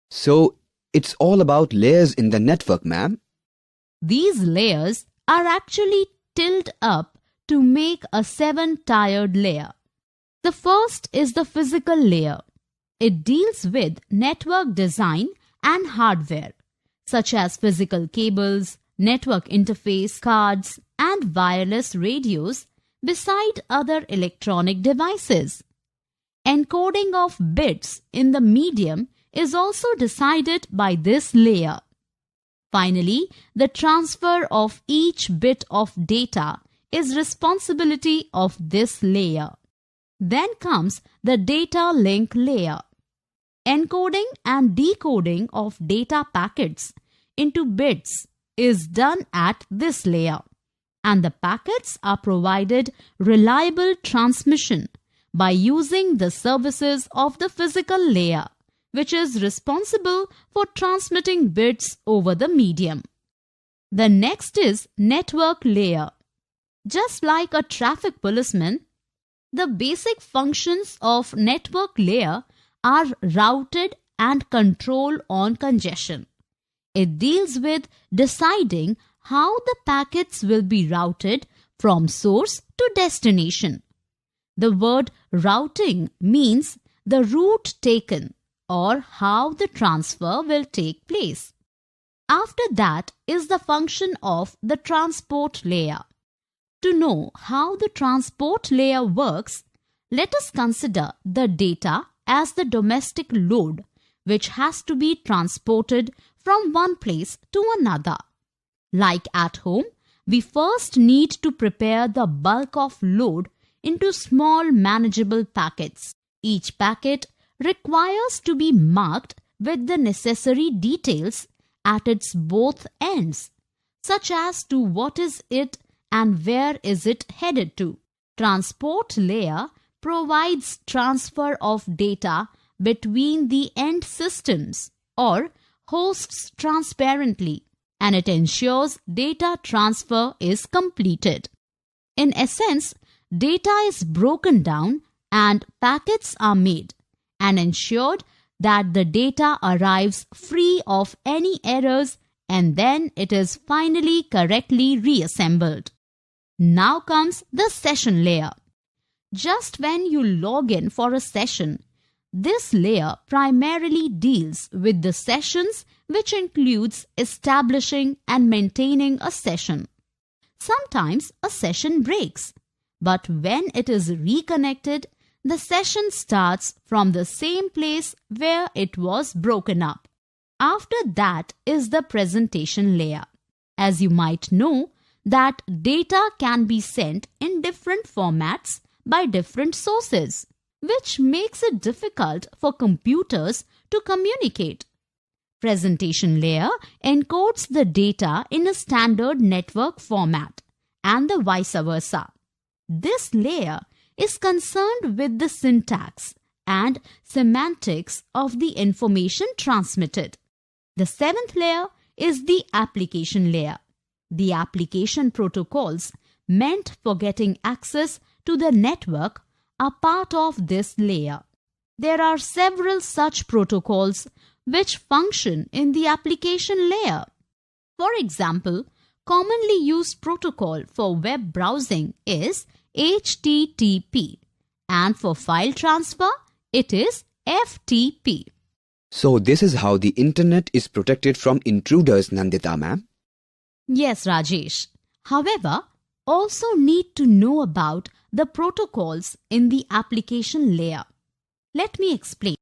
So, it's all about layers in the network, ma'am. These layers are actually tilted up to make a 7-tiered layer. The first is the physical layer. It deals with network design and hardware, such as physical cables, network interface cards, and wireless radios, beside other electronic devices. Encoding of bits in the medium is also decided by this layer. Finally, the transfer of each bit of data is responsibility of this layer. Then comes the data link layer. Encoding and decoding of data packets into bits is done at this layer, and the packets are provided reliable transmission by using the services of the physical layer, which is responsible for transmitting bits over the medium. The next is network layer. Just like a traffic policeman, the basic functions of network layer are routed and control on congestion. It deals with deciding how the packets will be routed from source to destination. The word routing means the route taken or how the transfer will take place. After that is the function of the transport layer. To know how the transport layer works, let us consider the data as the domestic load, which has to be transported from one place to another. Like at home, we first need to prepare the bulk of load into small manageable packets. Each packet requires to be marked with the necessary details at its both ends, such as to what is it and where is it headed to. Transport layer provides transfer of data between the end systems or hosts transparently, and it ensures data transfer is completed. In essence, data is broken down and packets are made and ensured that the data arrives free of any errors, and then it is finally correctly reassembled. Now comes the session layer. Just when you log in for a session, this layer primarily deals with the sessions, which includes establishing and maintaining a session. Sometimes a session breaks, but when it is reconnected, the session starts from the same place where it was broken up. After that is the presentation layer. As you might know, that data can be sent in different formats by different sources, which makes it difficult for computers to communicate. Presentation layer encodes the data in a standard network format and the vice versa. This layer is concerned with the syntax and semantics of the information transmitted. The seventh layer is the application layer. The application protocols meant for getting access to the network are part of this layer. There are several such protocols which function in the application layer. For example, commonly used protocol for web browsing is HTTP, and for file transfer, it is FTP. So this is how the internet is protected from intruders, Nandita ma'am? Yes, Rajesh. However, also need to know about the protocols in the application layer. Let me explain.